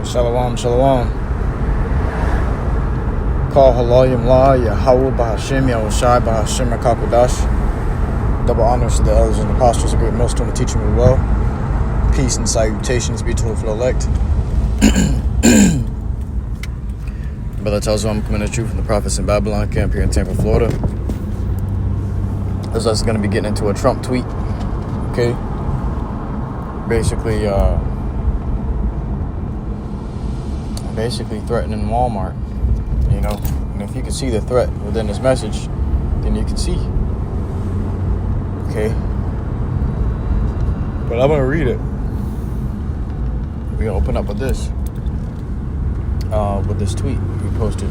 Shalom, shalom. Call halal YAHAWAH, BAHASHAM, YAHAWASHI, BAHASHAM, HAKODASH. Double honors to the elders and apostles, a great millstone to teach me well. Peace and salutations be to the elect. Brother tells you I'm coming to truth from the prophets in Babylon camp here in Tampa, Florida. This is going to be getting into a Trump tweet. Okay. Basically threatening Walmart, you know. And if you can see the threat within this message, then you can see. Okay. But I'm gonna read it. We're gonna open up with this. With this tweet we posted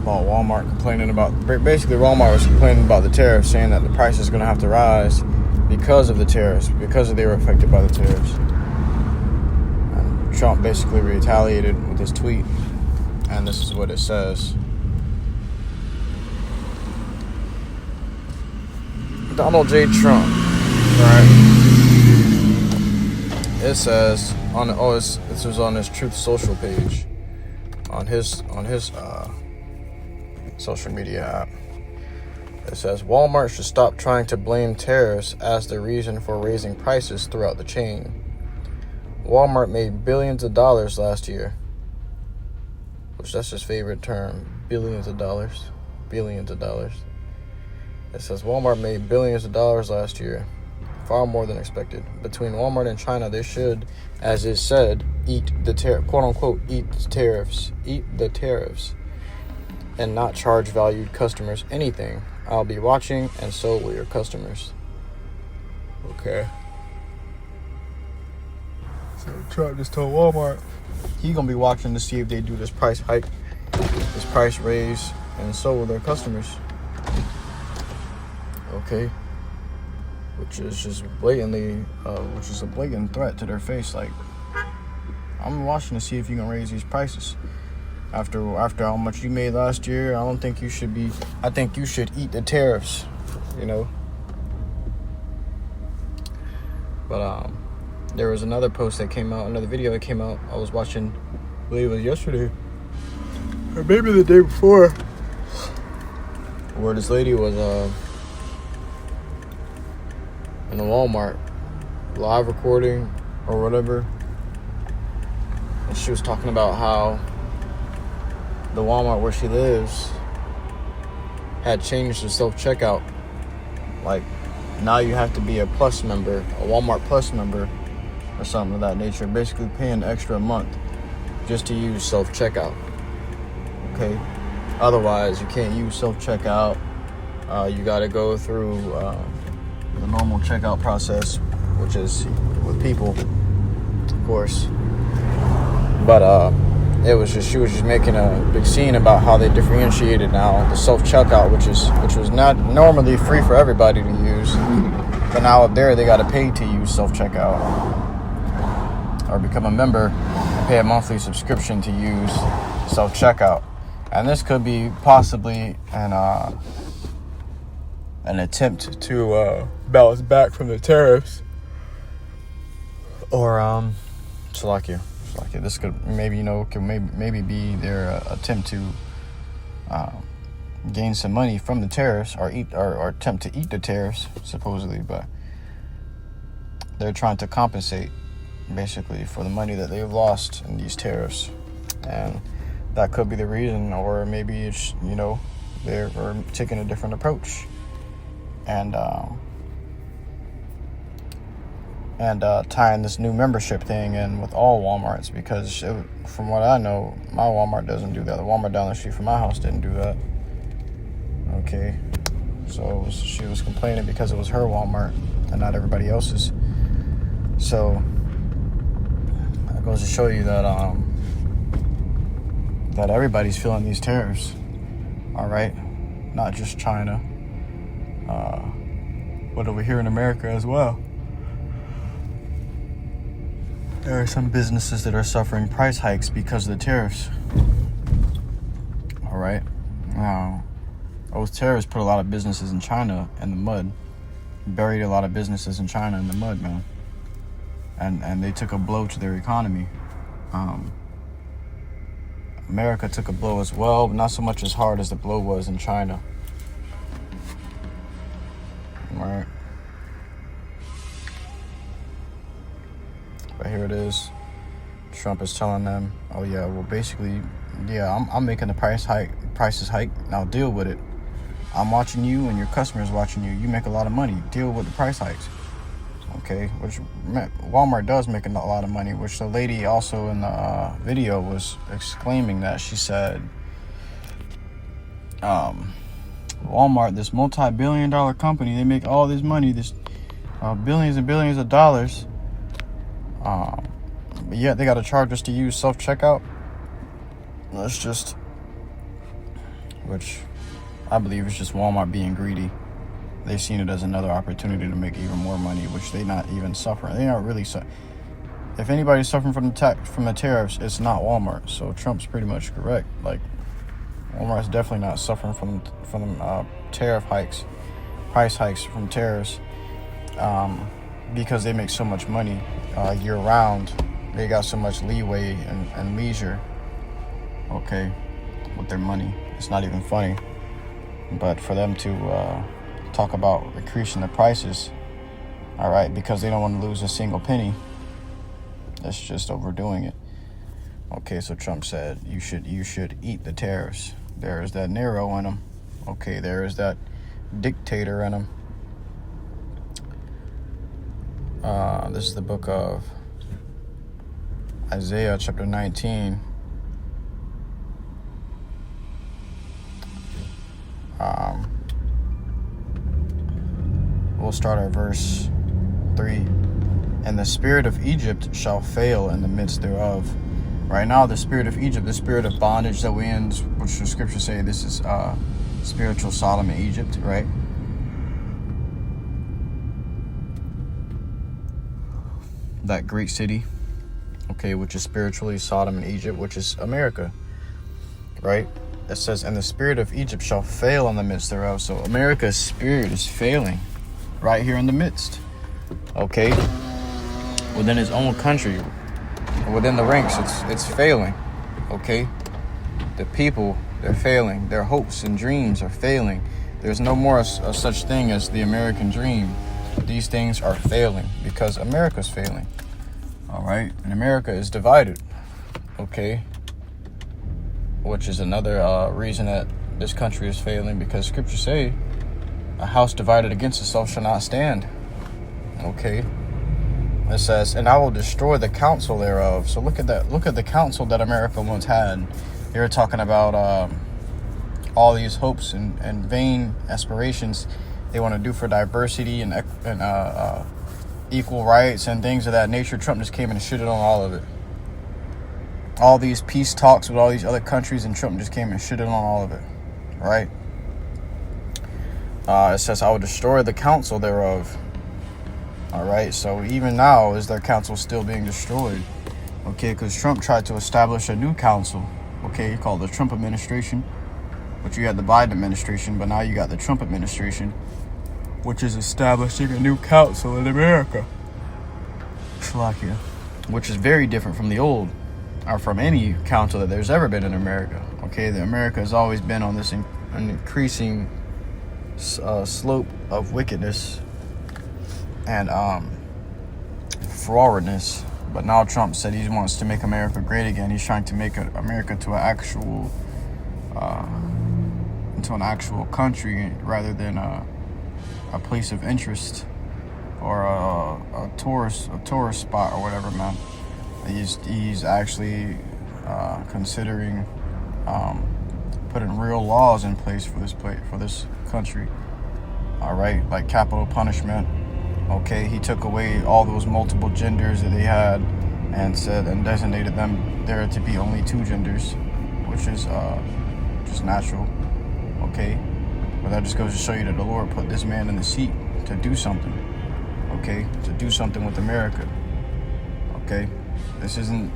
about Walmart complaining about, basically Walmart was complaining about the tariffs, saying that the price is gonna have to rise because of the tariffs, because they were affected by the tariffs. And Trump basically retaliated with this tweet, and this is what it says. Donald J. Trump, right? It says on this was on his Truth Social page, on his social media app. It says Walmart should stop trying to blame tariffs as the reason for raising prices throughout the chain. Walmart made billions of dollars last year, which that's his favorite term, billions of dollars. Billions of dollars. It says Walmart made billions of dollars last year, far more than expected. Between Walmart and China, they should, as is said, eat the quote unquote eat the tariffs, and not charge valued customers anything. I'll be watching, and so will your customers. Okay. So Trump just told Walmart he gonna be watching to see if they do this price hike, this price raise, and so will their customers. Okay. Which is just blatantly, which is a blatant threat to their face. Like, I'm watching to see if you can raise these prices. After how much you made last year, I don't think you should be. I think you should eat the tariffs, you know. But there was another post that came out, another video that came out. I was watching, I believe it was yesterday, or maybe the day before, where this lady was in a Walmart live recording or whatever, and she was talking about how the Walmart where she lives had changed the self-checkout. Like, now you have to be a Plus member, a Walmart Plus member or something of that nature, basically paying an extra a month just to use self-checkout. Okay, otherwise you can't use self-checkout. You got to go through the normal checkout process, which is with people, of course. But she was just making a big scene about how they differentiated now the self-checkout, which was not normally free for everybody to use, but now up there they got to pay to use self-checkout or become a member and pay a monthly subscription to use self-checkout. And this could be possibly an attempt to bounce back from the tariffs, or Salakia. This could maybe be their attempt to gain some money from the tariffs, or attempt to eat the tariffs, supposedly. But they're trying to compensate basically for the money that they've lost in these tariffs, and that could be the reason. Or maybe it's, they're taking a different approach and tying this new membership thing in with all Walmarts, because from what I know, my Walmart doesn't do that. The Walmart down the street from my house didn't do that. Okay, so she was complaining because it was her Walmart and not everybody else's. So that goes to show you that that everybody's feeling these tariffs. All right, not just China, but over here in America as well. There are some businesses that are suffering price hikes because of the tariffs. All right. Now, those tariffs put a lot of businesses in China in the mud. Buried a lot of businesses in China in the mud, man. And they took a blow to their economy. America took a blow as well, but not so much as hard as the blow was in China. Right. But here it is. Trump is telling them, oh yeah, well basically, yeah, I'm making the prices hike. Now deal with it. I'm watching you and your customers watching you. You make a lot of money. Deal with the price hikes. Okay, which Walmart does make a lot of money, which the lady also in the video was exclaiming that. She said, Walmart, this multi-billion-dollar company, they make all this money, this billions and billions of dollars, but yet they got to charge us to use self-checkout. That's just, which I believe is just Walmart being greedy. They've seen it as another opportunity to make even more money, which they're not even suffering. They aren't really if anybody's suffering from the tariffs, it's not Walmart. So Trump's pretty much correct. Like, Walmart's definitely not suffering from tariff hikes, price hikes from tariffs, because they make so much money year round. They got so much leeway and leisure, okay, with their money. It's not even funny. But for them to talk about increasing the prices, all right, because they don't want to lose a single penny, that's just overdoing it. Okay, so Trump said you should eat the tariffs. There is that Nero in them. Okay, there is that dictator in them. This is the book of Isaiah, chapter 19. We'll start at verse 3. And the spirit of Egypt shall fail in the midst thereof. Right now, the spirit of Egypt, the spirit of bondage that we in, which the scriptures say this is spiritual Sodom and Egypt, right? That Greek city, okay, which is spiritually Sodom and Egypt, which is America, right? It says, and the spirit of Egypt shall fail in the midst thereof. So America's spirit is failing right here in the midst, okay? Within his own country, within the ranks, it's failing, okay? The people, they're failing. Their hopes and dreams are failing. There's no more a such thing as the American dream. These things are failing because America's failing, all right? And America is divided, okay? Which is another reason that this country is failing, because scriptures say a house divided against itself shall not stand, okay? It says, and I will destroy the counsel thereof. So look at that. Look at the counsel that America once had. They were talking about all these hopes and vain aspirations they want to do for diversity and equal rights and things of that nature. Trump just came and shitted on all of it. All these peace talks with all these other countries, and Trump just came and shitted on all of it, right? It says, I will destroy the counsel thereof. All right, so even now, is their council still being destroyed? Okay, because Trump tried to establish a new council, okay, called the Trump administration, but you had the Biden administration, but now you got the Trump administration, which is establishing a new council in America, Slovakia, which is very different from the old, or from any council that there's ever been in America. Okay, the America has always been on this increasing slope of wickedness and forwardness. But now Trump said he wants to make America great again. He's trying to make America to an actual country rather than a place of interest or a tourist spot or whatever, man. He's actually considering putting real laws in place for this country. All right, like capital punishment. Okay, he took away all those multiple genders that they had and said and designated them there to be only two genders, which is just natural. Okay, but that just goes to show you that the Lord put this man in the seat to do something. Okay, to do something with America. Okay, this isn't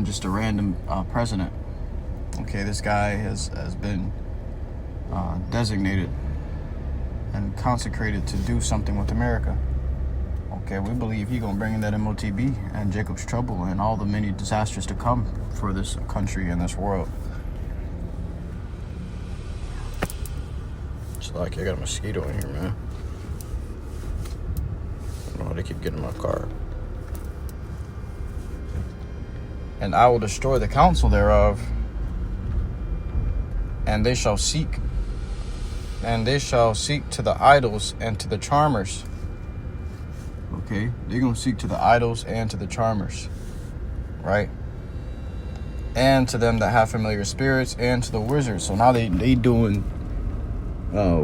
just a random president. Okay, this guy has been designated and consecrated to do something with America. Okay, we believe he gonna bring in that MOTB and Jacob's trouble and all the many disasters to come for this country and this world. It's like I got a mosquito in here, man. I don't know how they keep getting in my car. And I will destroy the counsel thereof, and they shall seek to the idols and to the charmers. Okay, they're gonna seek to the idols and to the charmers, right? And to them that have familiar spirits, and to the wizards. So now they doing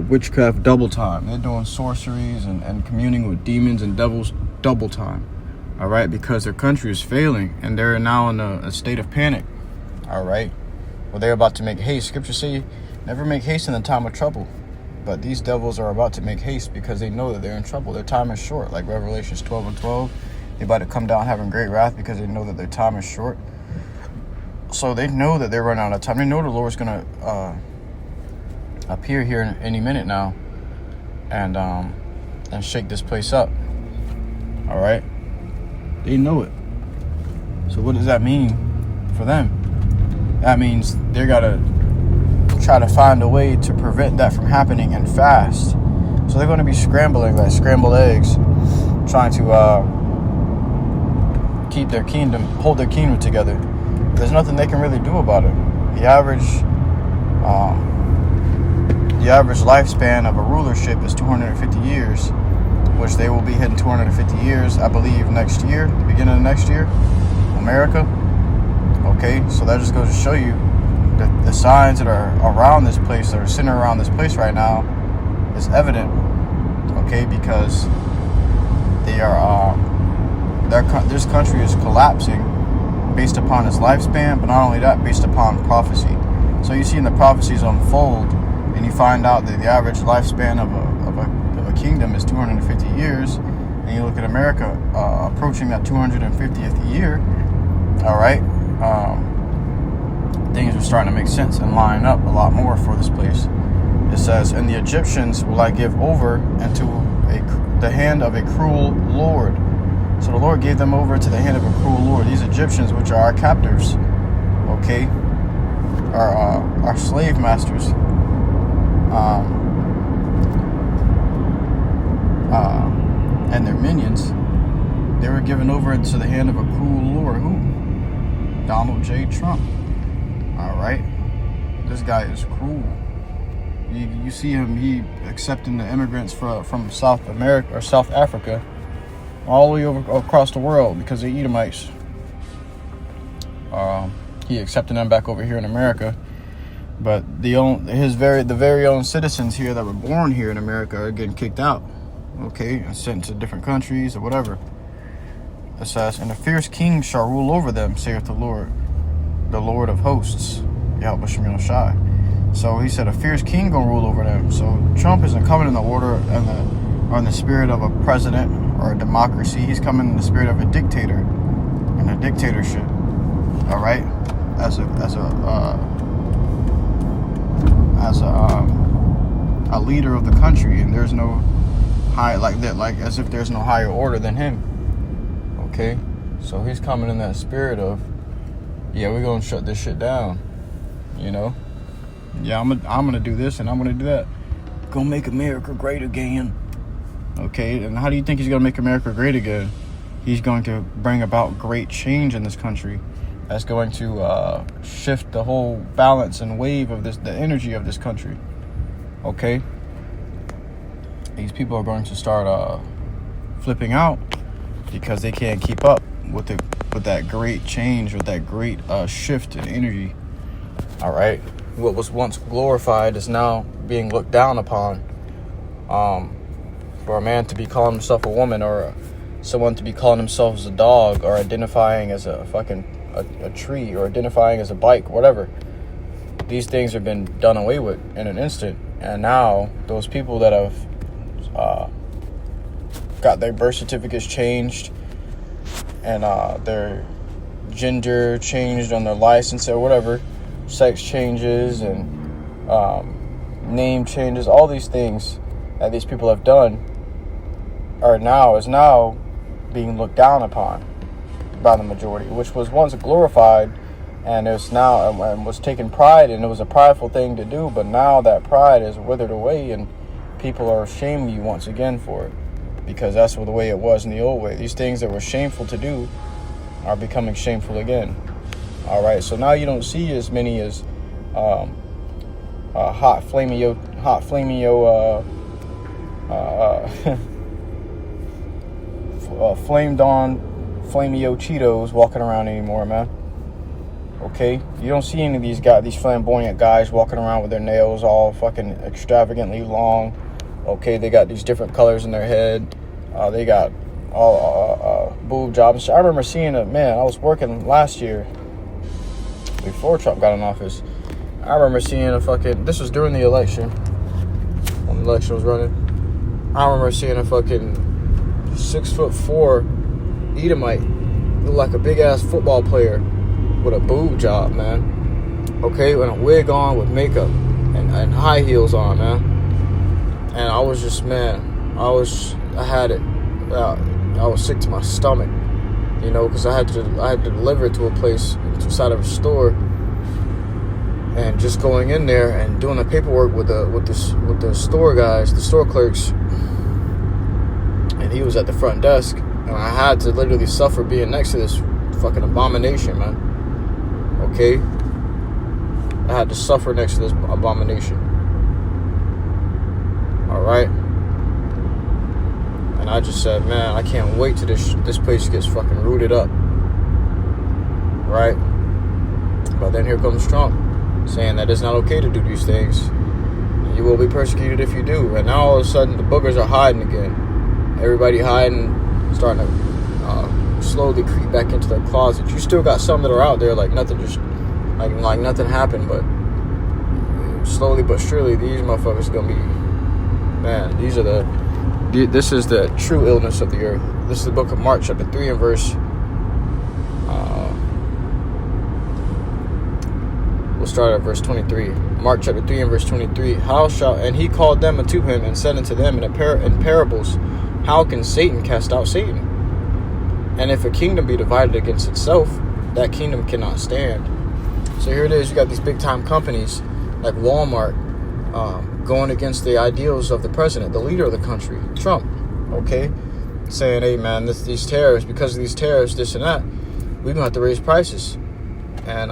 witchcraft double time. They're doing sorceries and communing with demons and devils double time. All right, because their country is failing and they're now in a state of panic. All right, well, they're about to make haste. Scripture say, never make haste in the time of trouble. But these devils are about to make haste because they know that they're in trouble. Their time is short, like Revelations 12:12. They're about to come down having great wrath because they know that their time is short. So they know that they're running out of time. They know the Lord's going to appear here in any minute now and shake this place up. All right? They know it. So what does that mean for them? That means they got to try to find a way to prevent that from happening and fast. So they're going to be scrambling like scrambled eggs, trying to hold their kingdom together. There's nothing they can really do about it. The average lifespan of a rulership is 250 years, which they will be hitting 250 years, I believe, next year, the beginning of next year, America. Okay, so that just goes to show you the signs that are around this place, that are centered around this place right now, is evident. Okay, because they are this country is collapsing based upon its lifespan, but not only that, based upon prophecy. So you see in the prophecies unfold, and you find out that the average lifespan of a kingdom is 250 years, and you look at America approaching that 250th year. All right. Things are starting to make sense and line up a lot more for this place. It says, and the Egyptians will I give over into the hand of a cruel lord. So the Lord gave them over to the hand of a cruel lord. These Egyptians, which are our captors, okay, our slave masters, and their minions, they were given over into the hand of a cruel lord. Who? Donald J. Trump. All right, this guy is cruel. You see him, he accepting the immigrants from South America or South Africa, all the way over across the world because they're Edomites. He accepting them back over here in America, but the very own citizens here that were born here in America are getting kicked out. Okay, and sent to different countries or whatever. It says, and a fierce king shall rule over them, saith the Lord of hosts, YAHAWASHI. So he said a fierce king gonna rule over them. So Trump isn't coming in the order or in the spirit of a president or a democracy. He's coming in the spirit of a dictator and a dictatorship. All right, as a leader of the country, and there's no as if there's no higher order than him. Okay, so he's coming in that spirit of, yeah, we're gonna shut this shit down. You know, yeah, I'm gonna do this and I'm gonna do that. Gonna make America great again. Okay, and how do you think he's gonna make America great again? He's going to bring about great change in this country. That's going to shift the whole balance and wave of the energy of this country. Okay, these people are going to start flipping out because they can't keep up with that great change, with that great shift in energy. All right, what was once glorified is now being looked down upon. For a man to be calling himself a woman, or someone to be calling themselves a dog, or identifying as a tree, or identifying as a bike, whatever. These things have been done away with in an instant, and now those people that have got their birth certificates changed and their gender changed on their license or whatever, sex changes and name changes, all these things that these people have done is now being looked down upon by the majority, which was once glorified and is now and was taken pride, and it was a prideful thing to do. But now that pride is withered away, and people are shaming you once again for it, because that's the way it was in the old way. These things that were shameful to do are becoming shameful again. All right, so now you don't see as many as hot flamio flamed on flamio Cheetos walking around anymore, man. Okay, you don't see any of these guys, these flamboyant guys walking around with their nails all fucking extravagantly long. Okay, they got these different colors in their head. They got all boob jobs. I remember seeing a man. I was working last year before Trump got in office. I remember seeing a fucking. This was during the election, when the election was running. I remember seeing a fucking 6'4" Edomite, look like a big ass football player with a boob job, man. Okay, with a wig on, with makeup and high heels on, man. And I was just, man, I had it. I was sick to my stomach, you know, because I had to deliver it to a place inside of a store, and just going in there and doing the paperwork with the store guys, the store clerks, and he was at the front desk, and I had to literally suffer being next to this fucking abomination, man. Okay, I had to suffer next to this abomination. All right. And I just said, man, I can't wait till this place gets fucking rooted up. Right? But then here comes Trump saying that it's not okay to do these things. You will be persecuted if you do. And now all of a sudden the boogers are hiding again. Everybody hiding, starting to slowly creep back into their closets. You still got some that are out there like nothing like nothing happened, but slowly but surely these motherfuckers are gonna be, man, this is the true illness of the earth. This is the book of Mark, chapter 3 and verse. We'll start at verse 23. Mark chapter 3 and verse 23. And he called them unto him and said unto them in parables, how can Satan cast out Satan? And if a kingdom be divided against itself, that kingdom cannot stand. So here it is. You got these big time companies like Walmart, going against the ideals of the president, the leader of the country, Trump, okay? Saying, hey, man, these tariffs, because of these tariffs, this and that, we're going to have to raise prices. And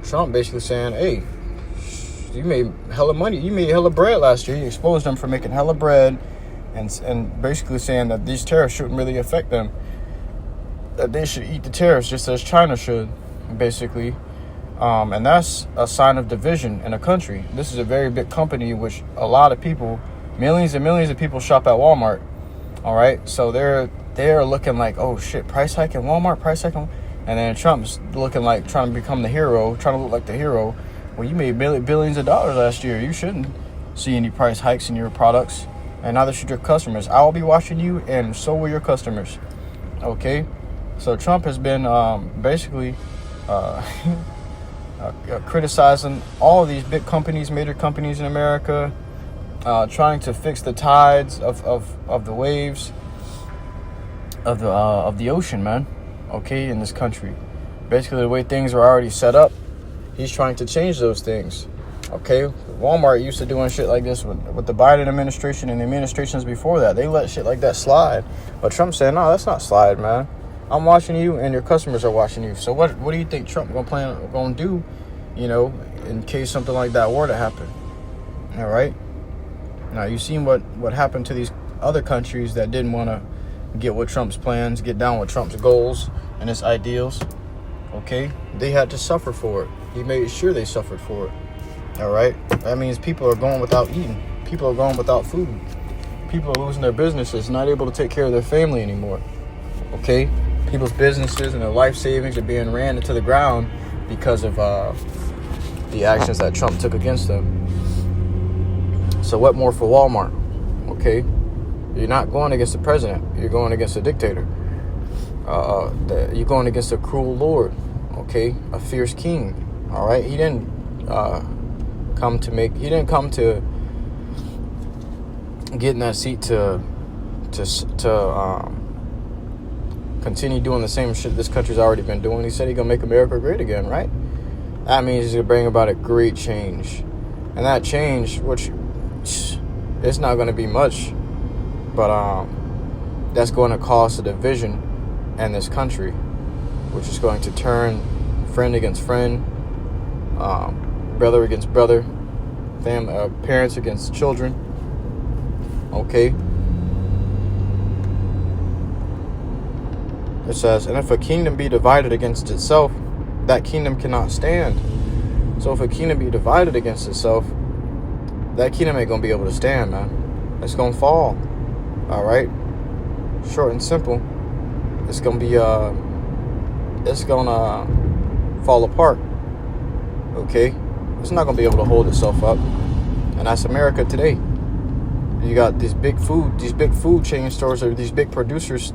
Trump basically saying, hey, you made hella money. You made hella bread last year. You exposed them for making hella bread, and basically saying that these tariffs shouldn't really affect them, that they should eat the tariffs just as China should, basically. And that's a sign of division in a country. This is a very big company, which a lot of people, millions and millions of people shop at Walmart. All right. So they're looking like, oh shit, price hike in Walmart, price hike. And then Trump's looking like trying to become the hero, trying to look like the hero. Well, you made billions of dollars last year. You shouldn't see any price hikes in your products. And neither should your customers. I will be watching you, and so will your customers. Okay. So Trump has been basically criticizing all of these big companies, major companies in America, trying to fix the tides of the waves of the ocean, man. Okay, in this country, basically the way things are already set up, he's trying to change those things. Okay, Walmart used to doing shit like this with the Biden administration and the administrations before that. They let shit like that slide, but Trump said, no, that's not slide, man. I'm watching you, and your customers are watching you. So what do you think Trump gonna do, you know, in case something like that were to happen? All right. Now you've seen what happened to these other countries that didn't want to get with Trump's plans, get down with Trump's goals and his ideals. Okay, they had to suffer for it. He made sure they suffered for it. All right. That means people are going without eating. People are going without food. People are losing their businesses, not able to take care of their family anymore. Okay. People's businesses and their life savings are being ran into the ground because of the actions that Trump took against them. So what more for Walmart? Okay, you're not going against the president. You're going against a dictator. You're going against a cruel lord. Okay, a fierce king. All right, he didn't come to get in that seat to continue doing the same shit this country's already been doing. He said he's gonna make America great again, right? That means he's gonna bring about a great change. And that change, which it's not gonna be much, but that's going to cause a division in this country, which is going to turn friend against friend, brother against brother, parents against children. Okay. It says, and if a kingdom be divided against itself, that kingdom cannot stand. So if a kingdom be divided against itself, that kingdom ain't gonna be able to stand, man. It's gonna fall. All right. Short and simple. It's gonna be it's gonna fall apart. Okay. It's not gonna be able to hold itself up. And that's America today. You got these big food chain stores, or these big producer stores,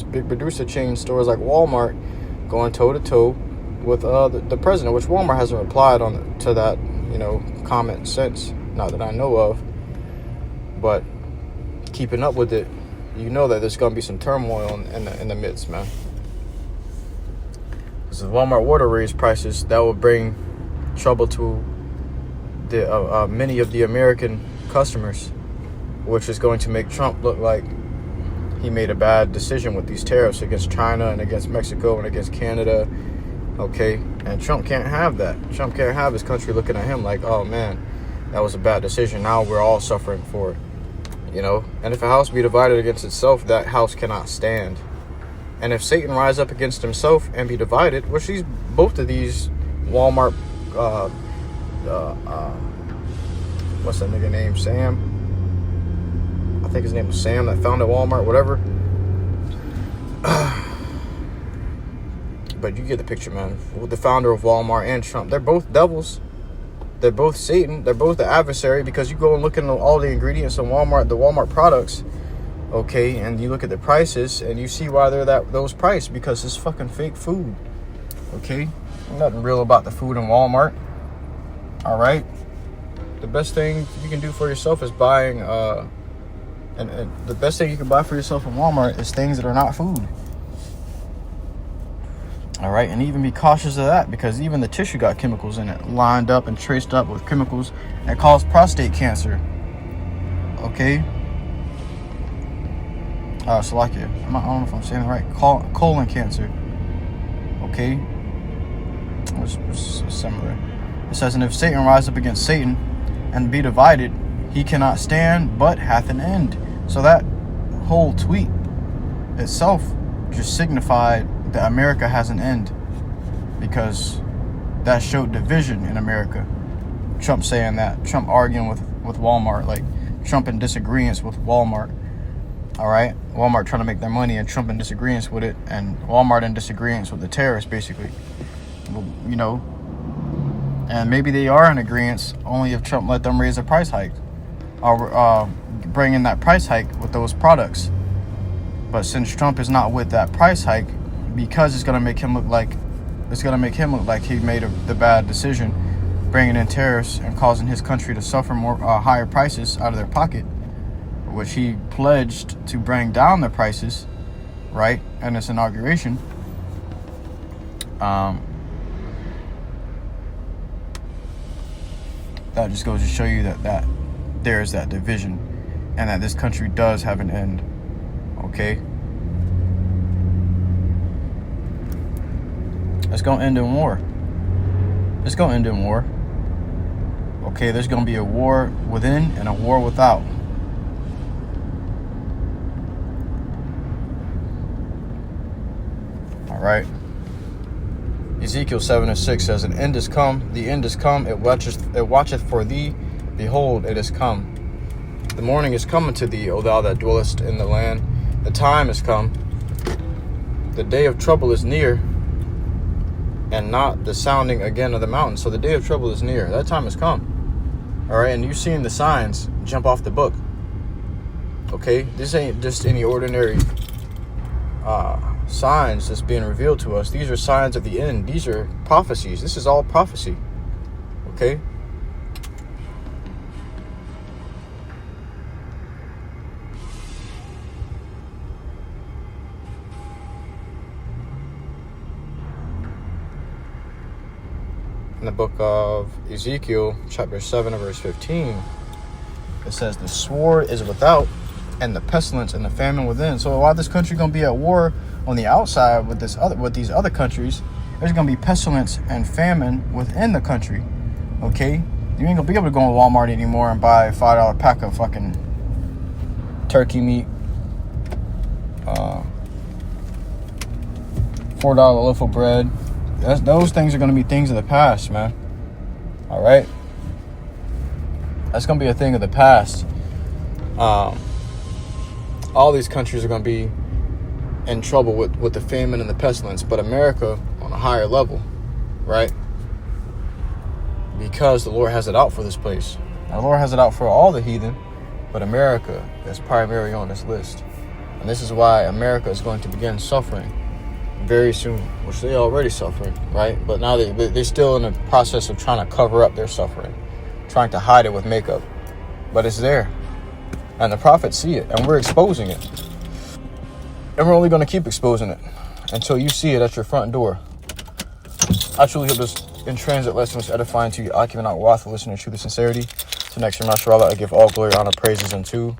big producer chain stores like Walmart, going toe to toe with the president, which Walmart hasn't replied to that, comment since, not that I know of. But keeping up with it, you know that there's gonna be some turmoil in the midst, man. Because if Walmart were to raise prices, that would bring trouble to the many of the American customers, which is going to make Trump look like he made a bad decision with these tariffs against China and against Mexico and against Canada. Okay, and Trump can't have that. Trump can't have his country looking at him like, oh man, that was a bad decision. Now we're all suffering for it. And if a house be divided against itself, that house cannot stand. And if Satan rise up against himself and be divided, which both of these Walmart, what's that nigga name? Sam? I think his name was Sam that founded Walmart, whatever. But you get the picture, man. The founder of Walmart and Trump, they're both devils. They're both Satan. They're both the adversary, because you go and look at all the ingredients in Walmart, the Walmart products, okay, and you look at the prices and you see why they're those prices, because it's fucking fake food. Okay? Nothing real about the food in Walmart. All right? The best thing you can do for yourself is buying and the best thing you can buy for yourself in Walmart is things that are not food. All right, and even be cautious of that, because even the tissue got chemicals in it, lined up and traced up with chemicals that cause prostate cancer. Okay. Salakia. I don't know if I'm saying it right. Colon cancer. Okay. It's similar. It says, and if Satan rise up against Satan and be divided, he cannot stand, but hath an end. So that whole tweet itself just signified that America has an end, because that showed division in America. Trump saying that, Trump arguing with Walmart, like Trump in disagreement with Walmart. All right, Walmart trying to make their money and Trump in disagreement with it, and Walmart in disagreement with the terrorists, basically. And maybe they are in agreement only if Trump let them raise a price hike, or bring in that price hike with those products. But since Trump is not with that price hike, because it's gonna make him look like he made the bad decision, bringing in tariffs and causing his country to suffer more higher prices out of their pocket, which he pledged to bring down the prices, right, in his inauguration. That just goes to show you that there's that division, and that this country does have an end. Okay. It's going to end in war. It's going to end in war. Okay, there's going to be a war within and a war without. All right. Ezekiel 7:6 says, an end is come, the end is come, it watcheth for thee, behold, it is come. The morning is coming to thee, O thou that dwellest in the land. The time is come. The day of trouble is near, and not the sounding again of the mountain. So the day of trouble is near. That time has come. All right, and you've seen the signs jump off the book. Okay, this ain't just any ordinary signs that's being revealed to us. These are signs of the end. These are prophecies. This is all prophecy. Okay. in the book of Ezekiel, chapter 7, and verse 15, it says, the sword is without, and the pestilence and the famine within. So while this country going to be at war on the outside with these other countries, there's going to be pestilence and famine within the country. Okay? You ain't going to be able to go in Walmart anymore and buy a $5 pack of fucking turkey meat. $4 loaf of bread. Those things are going to be things of the past, man. All right? That's going to be a thing of the past. All these countries are going to be in trouble with the famine and the pestilence, but America on a higher level, right? Because the Lord has it out for this place. Now, the Lord has it out for all the heathen, but America is primarily on this list. And this is why America is going to begin suffering very soon, which they're already suffering, right? But now they're still in the process of trying to cover up their suffering, trying to hide it with makeup. But it's there. And the prophets see it, and we're exposing it. And we're only going to keep exposing it until you see it at your front door. I truly hope this in transit lesson was edifying to you. I give not worth listening to the sincerity. To next year, I give all glory, honor, praises unto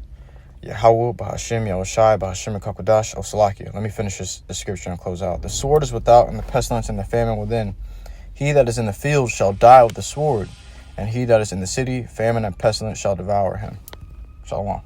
YAHAWAH, BAHASHAM, YAHAWASHI, BAHASHAM, KAKWADASH, Salakia. Let me finish this scripture and close out. The sword is without, and the pestilence and the famine within. He that is in the field shall die with the sword, and he that is in the city, famine and pestilence shall devour him. Shalom.